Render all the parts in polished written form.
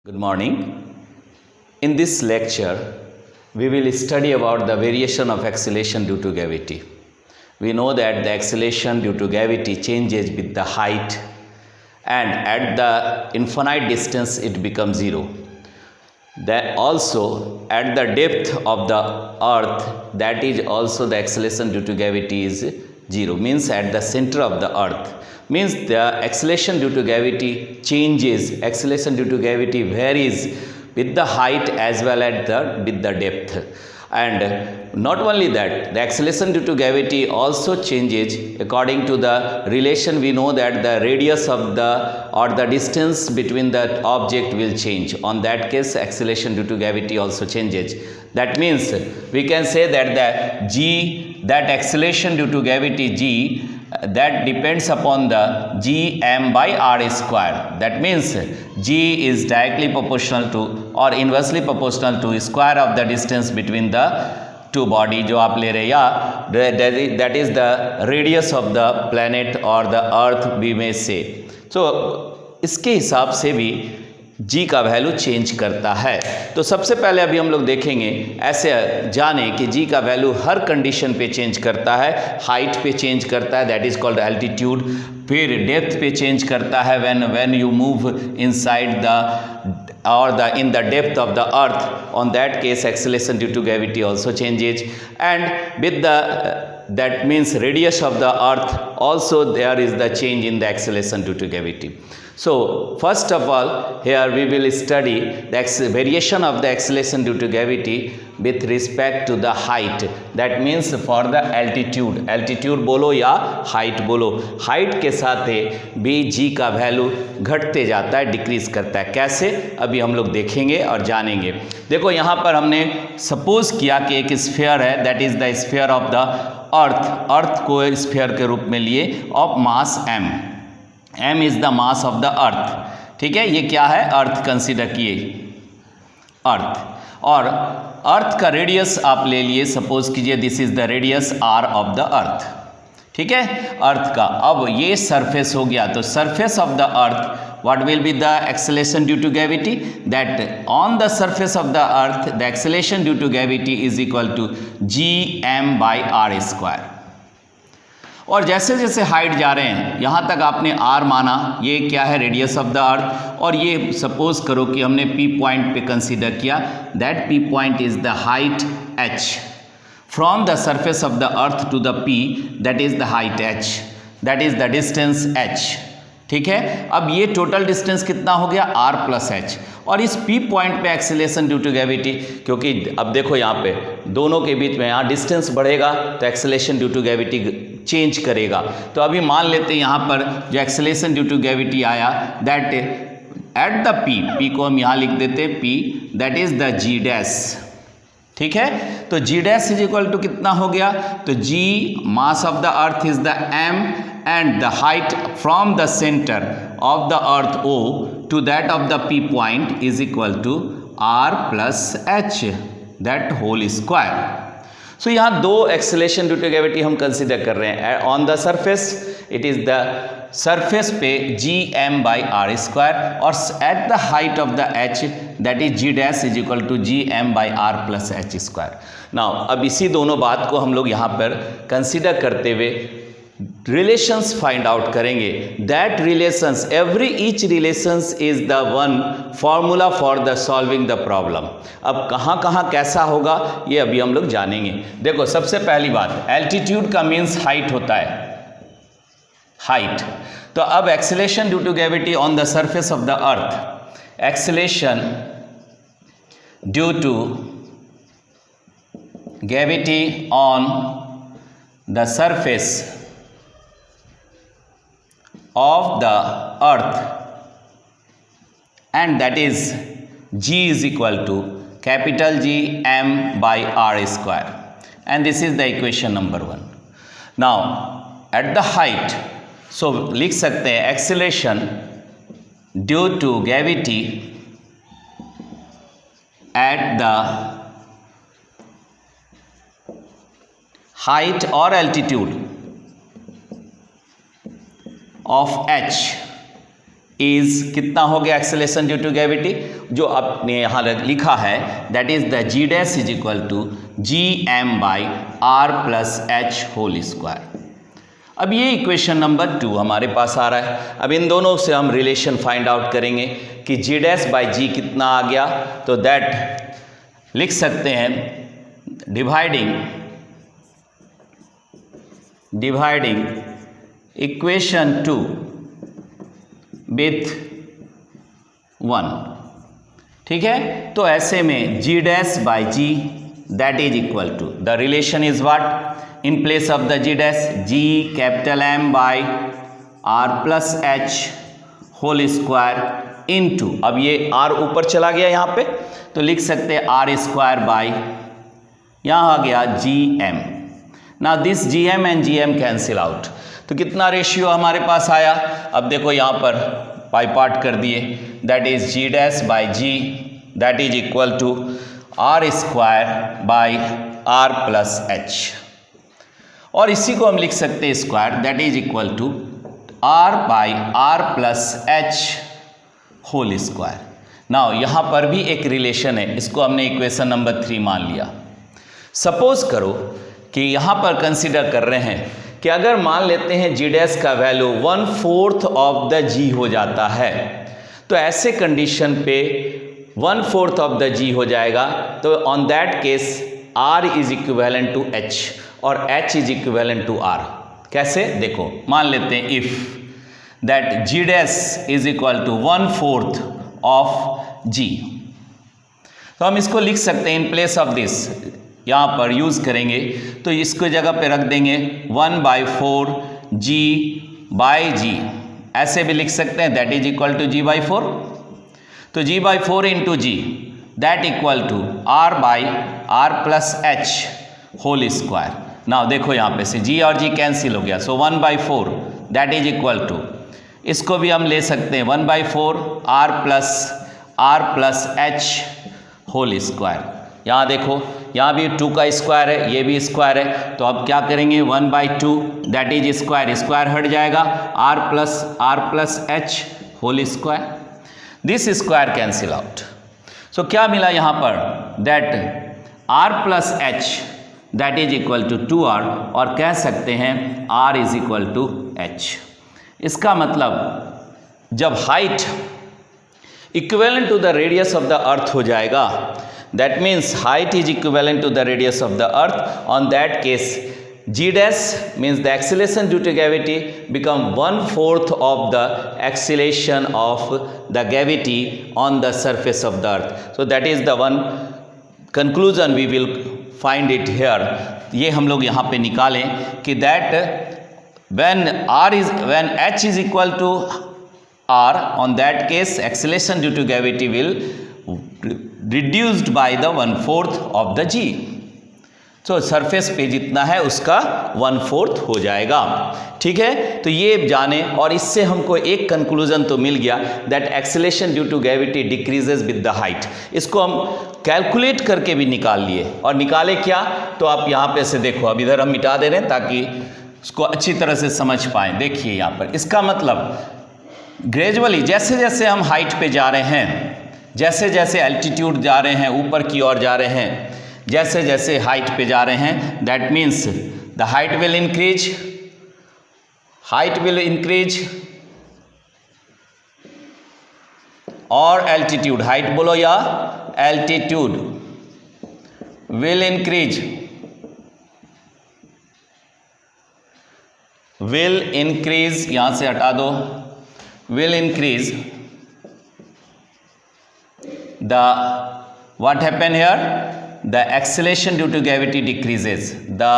Good morning. In this lecture, we will study about the variation of acceleration due to gravity. We know that the acceleration due to gravity changes with the height, and at the infinite distance it becomes zero. That also at the depth of the earth, that is also the acceleration due to gravity is zero, means at the center of the earth. Means the acceleration due to gravity changes, acceleration due to gravity varies with the height as well as with the depth. And not only that, the acceleration due to gravity also changes according to the relation. We know that the radius of the distance between the object will change. On that case, acceleration due to gravity also changes. That means we can say that that acceleration due to gravity g, that depends upon the gm by r square. That means g is directly proportional to or inversely proportional to square of the distance between the two body जो आप ले रहे हैं, या that is the radius of the planet or the earth we may say. So इसके हिसाब से भी जी का वैल्यू चेंज करता है. तो सबसे पहले अभी हम लोग देखेंगे, ऐसे जाने कि जी का वैल्यू हर कंडीशन पे चेंज करता है. हाइट पे चेंज करता है, दैट इज कॉल्ड एल्टीट्यूड. फिर डेप्थ पे चेंज करता है when you move inside the or in the depth of the earth. On that case, acceleration due to gravity also changes, and with that means radius of the earth also there is the change in the acceleration due to gravity. So first of all, here we will study the variation of the acceleration due to gravity with respect to the height. That means for the altitude बोलो या height बोलो, height के साथ भी g का value घटते जाता है, डिक्रीज करता है. कैसे, अभी हम लोग देखेंगे और जानेंगे. देखो यहाँ पर हमने सपोज किया कि एक स्फीयर है, that is the sphere of the अर्थ को स्फीयर के रूप में लिए of mass m is the mass of the अर्थ. ठीक है, ये क्या है, अर्थ कंसीडर किए, अर्थ. और अर्थ का रेडियस आप ले लिए, सपोज कीजिए this is the radius r of the अर्थ. ठीक है, अर्थ का. अब ये सरफेस हो गया, तो surface of the earth what will be the acceleration due to gravity? That on the surface of the earth the acceleration due to gravity is equal to gm by r square. और जैसे जैसे height जा रहे हैं, यहाँ तक आपने r माना, ये क्या है, रेडियस ऑफ द अर्थ. और ये सपोज करो कि हमने p पॉइंट पे कंसीडर किया, that p point is the height h from the surface of the earth to the p, that is the height h, that is the distance h. ठीक है, अब ये टोटल डिस्टेंस कितना हो गया, r plus h. और इस p point पे एक्सेलेरेशन ड्यू टू ग्रेविटी, क्योंकि अब देखो यहाँ पे दोनों के बीच में यहाँ डिस्टेंस बढ़ेगा तो acceleration due to gravity change करेगा. तो अभी मान लेते हैं यहाँ पर जो एक्सेलेरेशन ड्यू टू ग्रेविटी आया, दैट एट द p को हम यहाँ लिख देते हैं p, that is the g dash. ठीक है, तो g dash is equal to कितना हो गया, तो g mass of the earth is the m and the height from the center of the earth O to that of the P point is equal to R plus H, that whole square. So यहाँ दो acceleration due to gravity हम consider कर रहे हैं. On the surface it is the surface पे gm by r square, और at the height of the h, that is g dash is equal to gm by r plus h square. Now अब इसी दोनों बात को हम लोग यहाँ पर consider करते हुए रिलेशंस फाइंड आउट करेंगे. That relations, every each relations is the one formula for the solving the problem. अब कहाँ कहाँ कैसा होगा ये अभी हम लोग जानेंगे. देखो सबसे पहली बात, एल्टीट्यूड का मीन्स हाइट होता है, हाइट. तो अब acceleration due to gravity on the surface of the earth, acceleration due to gravity on the surface of the earth, and that is g is equal to capital G m by r square, and this is the equation number 1. Now at the height, so लिख सकते हैं acceleration due to gravity at the height or altitude of h is कितना हो गया acceleration due to gravity, जो आपने यहाँ लिखा है that is the G dash is equal to G M by R plus H whole square. अब ये इक्वेशन नंबर 2 हमारे पास आ रहा है। अब इन दोनों से हम रिलेशन फाइंड आउट करेंगे कि जी डैश बाई जी कितना आ गया, तो दैट लिख सकते हैं डिवाइडिंग इक्वेशन 2 विथ 1। ठीक है, तो ऐसे में g dash by ji that is equal to the relation is what, in place of the g dash g capital M by r plus h whole square into, अब ये r ऊपर चला गया यहाँ पे तो लिख सकते हैं r स्क्वायर बाई यहाँ आ गया जी एम। ना this G M and G M cancel out, तो कितना रेशियो हमारे पास आया, अब देखो यहाँ पर पाई पार्ट कर दिए, that is G dash by ji that is equal to R square by R plus H, और इसी को हम लिख सकते हैं square that is equal to R by R plus H whole square. Now यहाँ पर भी एक रिलेशन है, इसको हमने इक्वेशन नंबर 3 मान लिया। सपोज करो कि यहाँ पर कंसिडर कर रहे हैं कि अगर मान लेते हैं जी डैश का वैल्यू 1/4 ऑफ द जी हो जाता है, तो ऐसे कंडीशन पे 1/4 ऑफ द जी हो जाएगा, तो on that case R is equivalent to H और H is equivalent to R। कैसे देखो, मान लेते हैं if that G dash is equal to 1/4 of G, तो हम इसको लिख सकते हैं इन प्लेस ऑफ दिस, यहाँ पर यूज करेंगे तो इसको जगह पे रख देंगे 1/4 G बाई G, ऐसे भी लिख सकते हैं that is equal to G/4, तो G/4 into G that equal to R by R plus H whole square. Now देखो यहाँ पे से G और G कैंसिल हो गया, so 1/4 that is equal to, इसको भी हम ले सकते हैं 1/4 R plus H whole square. यहाँ देखो यहाँ भी 2 का स्क्वायर है, ये भी स्क्वायर है, तो अब क्या करेंगे 1/2 दैट इज स्क्वायर, स्क्वायर हट जाएगा, R plus H whole square, this square cancel out. So क्या मिला यहाँ पर that R plus h that is equal to 2R, और कह सकते हैं R is equal to H। इसका मतलब जब height equivalent to the radius of the earth हो जाएगा, that means height is equivalent to the radius of the earth, on that case G dash means the acceleration due to gravity become 1/4 of the acceleration of the gravity on the surface of the earth. So that is the one conclusion we will find it here. ये हम लोग यहाँ पे निकालें कि that when H is equal to R, on that case acceleration due to gravity will reduced by the 1/4 of the G. तो surface पे जितना है उसका 1/4 हो जाएगा। ठीक है, तो ये जाने, और इससे हमको एक कंक्लूजन तो मिल गया that acceleration due to gravity decreases with the height. इसको हम कैलकुलेट करके भी निकाल लिए, और निकाले क्या, तो आप यहाँ पे से देखो, अब इधर हम मिटा दे रहे हैं ताकि उसको अच्छी तरह से समझ पाएँ। देखिए यहाँ पर इसका मतलब ग्रेजुअली जैसे जैसे हम हाइट पे जा रहे हैं, जैसे जैसे एल्टीट्यूड जा रहे हैं, ऊपर की ओर जा रहे हैं, जैसे जैसे हाइट पे जा रहे हैं, that means the height will increase और एल्टीट्यूड, हाइट बोलो या एल्टीट्यूड विल इंक्रीज, यहां से हटा दो, will increase the what happen here, the acceleration due to gravity decreases, the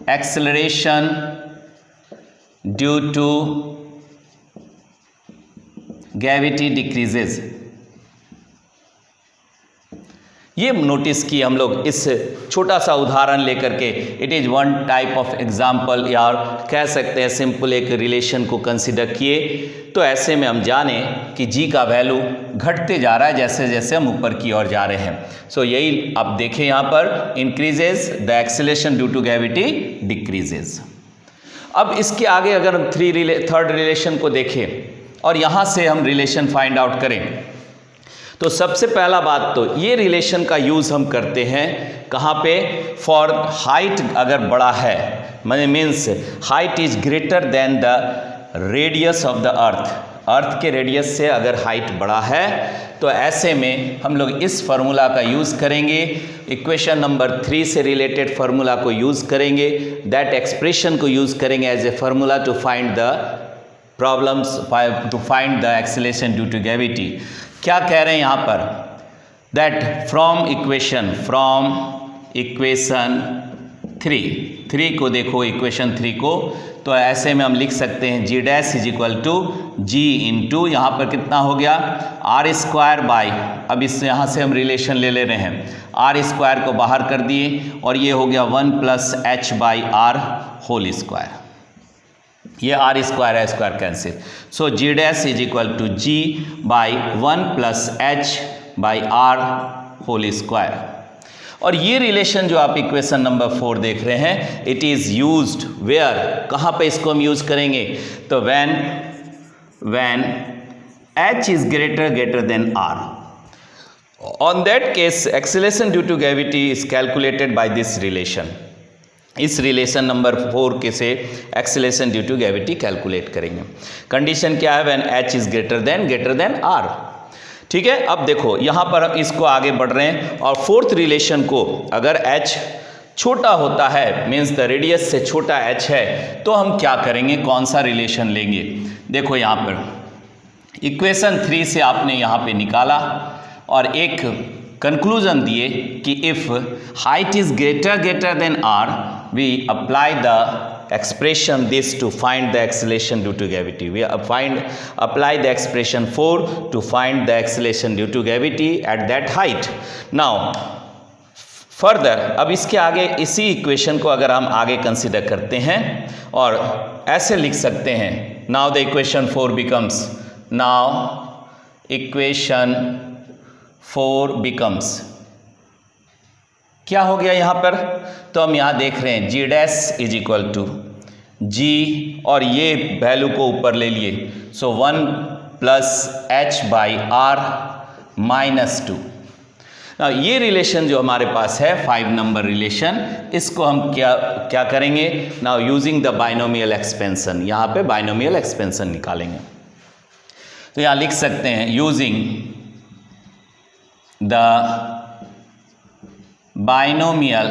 acceleration due to gravity decreases। ये नोटिस किए हम लोग इस छोटा सा उदाहरण लेकर के, it is one type of example, या कह सकते हैं सिंपल एक रिलेशन को कंसिडर किए, तो ऐसे में हम जाने कि जी का वैल्यू घटते जा रहा है जैसे जैसे हम ऊपर की ओर जा रहे हैं। सो यही आप देखें यहाँ पर, increases the acceleration due to gravity decreases. अब इसके आगे अगर हम थर्ड रिलेशन को देखें और यहाँ से हम रिलेशन फाइंड आउट करें, तो सबसे पहला बात तो ये रिलेशन का यूज़ हम करते हैं कहाँ पे? फॉर हाइट अगर बड़ा है, means height is greater then the radius of the अर्थ के रेडियस से अगर हाइट बड़ा है तो ऐसे में हम लोग इस फार्मूला का यूज़ करेंगे, इक्वेशन नंबर 3 से रिलेटेड फार्मूला को यूज़ करेंगे, दैट एक्सप्रेशन को यूज़ करेंगे as a formula to find the problems, to find the acceleration due to gravity. क्या कह रहे हैं यहाँ पर? दैट फ्रॉम इक्वेशन 3 को देखो, इक्वेशन 3 को, तो ऐसे में हम लिख सकते हैं जी dash is equal to g into, यहाँ पर कितना हो गया? आर स्क्वायर बाई, अब इस यहाँ से हम रिलेशन ले रहे हैं, आर स्क्वायर को बाहर कर दिए और ये हो गया 1 plus H by are whole square, ये r square cancel, so g dash is equal to g by 1 plus H by are whole square. और ये रिलेशन जो आप इक्वेशन नंबर 4 देख रहे हैं, इट इज़ यूज्ड वेयर, कहाँ पे इसको हम यूज़ करेंगे? तो when h is greater than r, on that case acceleration due to gravity is calculated by this relation। इस रिलेशन नंबर 4 के से acceleration due to gravity calculate करेंगे। कंडीशन क्या है? When h is greater than r। ठीक है, अब देखो यहाँ पर हम इसको आगे बढ़ रहे हैं और फोर्थ रिलेशन को अगर h छोटा होता है, मीन्स द रेडियस से छोटा h है, तो हम क्या करेंगे, कौन सा रिलेशन लेंगे? देखो यहाँ पर इक्वेशन 3 से आपने यहाँ पे निकाला और एक कंक्लूजन दिए कि if height is greater than r, we apply the expression this to find the acceleration due to gravity. We apply the expression 4 to find the acceleration due to gravity at that height. Now further, अब इसके आगे इसी equation को अगर हम आगे consider करते हैं और ऐसे लिख सकते हैं, now the equation 4 becomes, now equation 4 becomes, क्या हो गया यहाँ पर? तो हम यहाँ देख रहे हैं जी dash is equal to G और ये वैल्यू को ऊपर ले लिए, so 1 plus H by R minus 2। ये रिलेशन जो हमारे पास है 5 नंबर रिलेशन, इसको हम क्या करेंगे? Now using the binomial expansion, यहाँ पे बाइनोमियल एक्सपेंशन निकालेंगे। तो यहाँ लिख सकते हैं using the binomial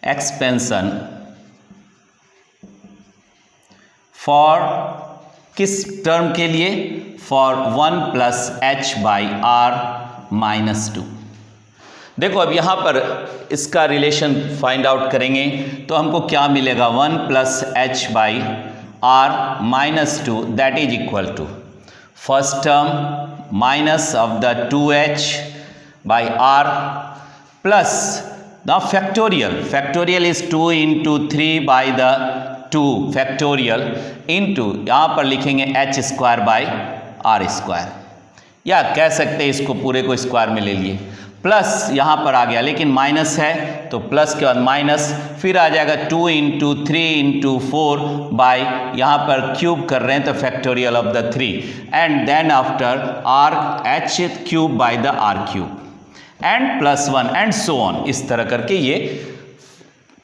expansion for किस टर्म के लिए? For 1 plus H by R minus 2। देखो अब यहाँ पर इसका रिलेशन फाइंड आउट करेंगे तो हमको क्या मिलेगा? 1 plus H by R minus 2, that is equal to first term minus of the 2h by R plus the factorial is 2 into 3 by the 2 factorial into, यहाँ पर लिखेंगे h square by R square, या कह सकते हैं इसको पूरे को स्क्वायर में ले लिए, प्लस यहाँ पर आ गया लेकिन माइनस है तो प्लस के बाद माइनस, फिर आ जाएगा 2 इंटू 3 इंटू 4 बाई, यहाँ पर क्यूब कर रहे हैं तो factorial of the 3, and then after R H cube by the R cube and plus 1 and so on. इस तरह करके ये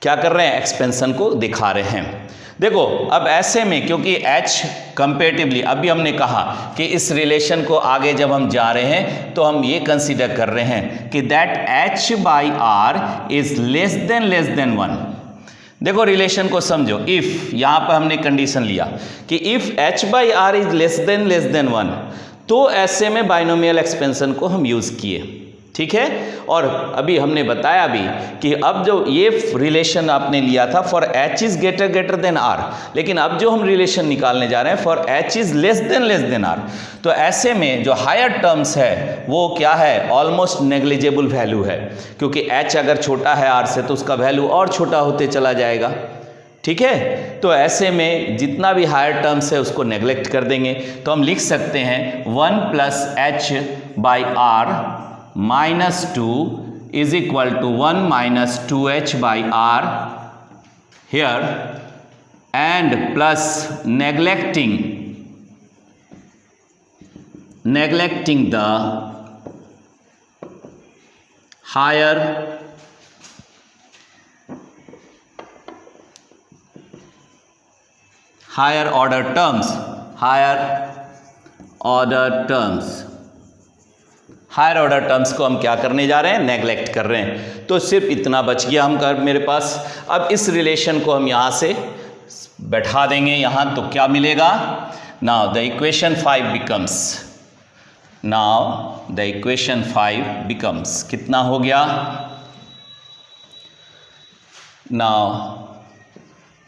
क्या कर रहे हैं? एक्सपेंशन को दिखा रहे हैं। देखो अब ऐसे में क्योंकि h कंपेरेटिवली, अभी हमने कहा कि इस रिलेशन को आगे जब हम जा रहे हैं तो हम ये कंसीडर कर रहे हैं कि that h by R is less than 1। देखो रिलेशन को समझो, इफ यहाँ पर हमने कंडीशन लिया कि if h by R is less than 1, तो ऐसे में बाइनोमियल एक्सपेंशन को हम यूज़ किए। ठीक है, और अभी हमने बताया भी कि अब जो ये रिलेशन आपने लिया था for h is greater than r, लेकिन अब जो हम रिलेशन निकालने जा रहे हैं for h is less than r, तो ऐसे में जो हायर टर्म्स है वो क्या है? ऑलमोस्ट नेग्लिजिबल वैल्यू है, क्योंकि h अगर छोटा है r से तो उसका वैल्यू और छोटा होते चला जाएगा। ठीक है, तो ऐसे में जितना भी हायर टर्म्स है उसको नेग्लेक्ट कर देंगे, तो हम लिख सकते हैं 1 plus H by R minus 2 is equal to 1 minus 2h by r, here and plus neglecting the higher order terms, higher order terms को हम क्या करने जा रहे हैं, नेगलेक्ट कर रहे हैं। तो सिर्फ इतना बच गया मेरे पास। अब इस रिलेशन को हम यहाँ से बैठा देंगे यहाँ, तो क्या मिलेगा, नाउ द इक्वेशन 5 बिकम्स कितना हो गया, नाउ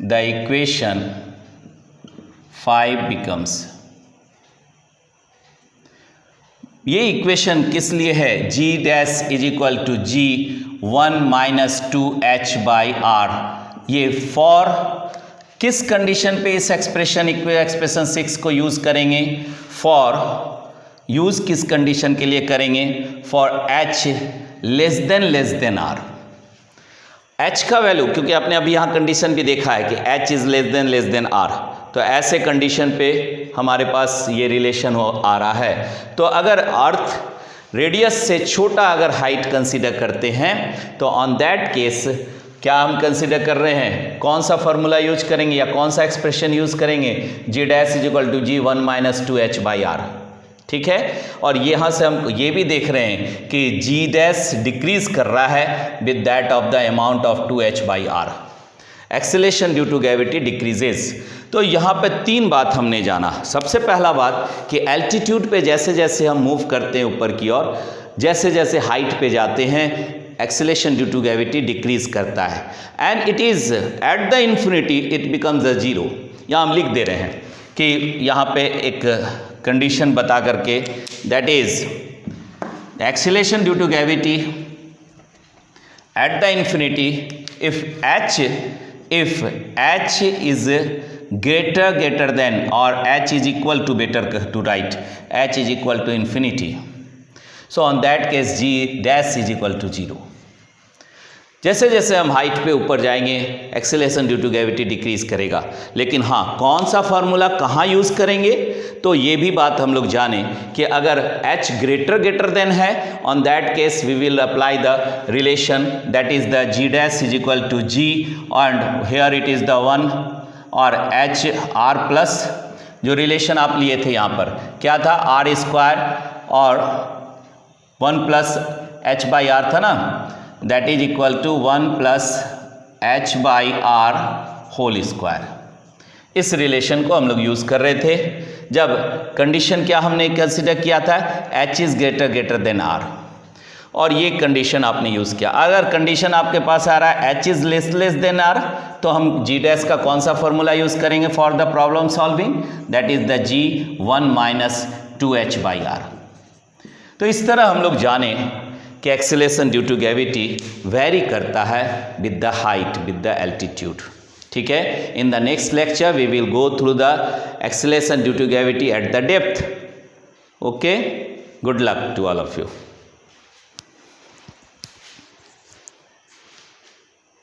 द इक्वेशन 5 बिकम्स, ये इक्वेशन किस लिए है, G dash is equal to G 1 minus 2H by R. ये फॉर किस कंडीशन पे इस एक्सप्रेशन 6 को यूज़ करेंगे, फॉर यूज़ किस कंडीशन के लिए करेंगे, for H less than R। H का वैल्यू, क्योंकि आपने अभी यहाँ कंडीशन भी देखा है कि H is less than R, तो ऐसे कंडीशन पे हमारे पास ये रिलेशन आ रहा है। तो अगर अर्थ रेडियस से छोटा अगर हाइट कंसीडर करते हैं, तो ऑन दैट केस क्या हम कंसीडर कर रहे हैं, कौन सा फॉर्मूला यूज करेंगे या कौन सा एक्सप्रेशन यूज करेंगे, G dash is equal to G 1 minus 2H by R. ठीक है, और यहाँ से हम ये भी देख रहे हैं कि G डैश डिक्रीज कर रहा है with that of the amount of 2H by R. Acceleration due to gravity decreases. तो यहाँ पे 3 बात हमने जाना। सबसे पहला बात कि एल्टीट्यूड पे जैसे जैसे हम मूव करते हैं ऊपर की ओर, जैसे जैसे हाइट पे जाते हैं, acceleration due to gravity decrease करता है, and it is at the infinity it becomes a zero. यहाँ हम लिख दे रहे हैं कि यहाँ पे एक कंडीशन बता करके, that is acceleration due to gravity at the infinity if H is greater than, or H is equal to, better to write, H is equal to infinity. So on that case G dash is equal to 0. जैसे जैसे हम height पे ऊपर जाएंगे acceleration due to gravity decrease करेगा। लेकिन हाँ, कौन सा फार्मूला कहाँ यूज़ करेंगे, तो ये भी बात हम लोग जाने कि अगर H greater than है, on that case we will apply the relation that is the G dash is equal to G and here it is the 1 और H R प्लस, जो रिलेशन आप लिए थे यहाँ पर क्या था, R स्क्वायर और 1 प्लस H बाई आर था ना, that is equal to 1 plus H by are whole square. इस रिलेशन को हम लोग यूज़ कर रहे थे जब कंडीशन क्या हमने कंसिडर किया था, H is greater than R, और ये कंडीशन आपने यूज़ किया। अगर कंडीशन आपके पास आ रहा है H is less than R, तो हम G डैश का कौन सा फॉर्मूला यूज़ करेंगे for the problem solving, that is the G 1 minus 2H by R. तो इस तरह हम लोग जाने कि acceleration due to gravity vary करता है with the height, with the altitude. ठीक है, in the next lecture we will go through the acceleration due to gravity at the depth. Okay, good luck to all of you.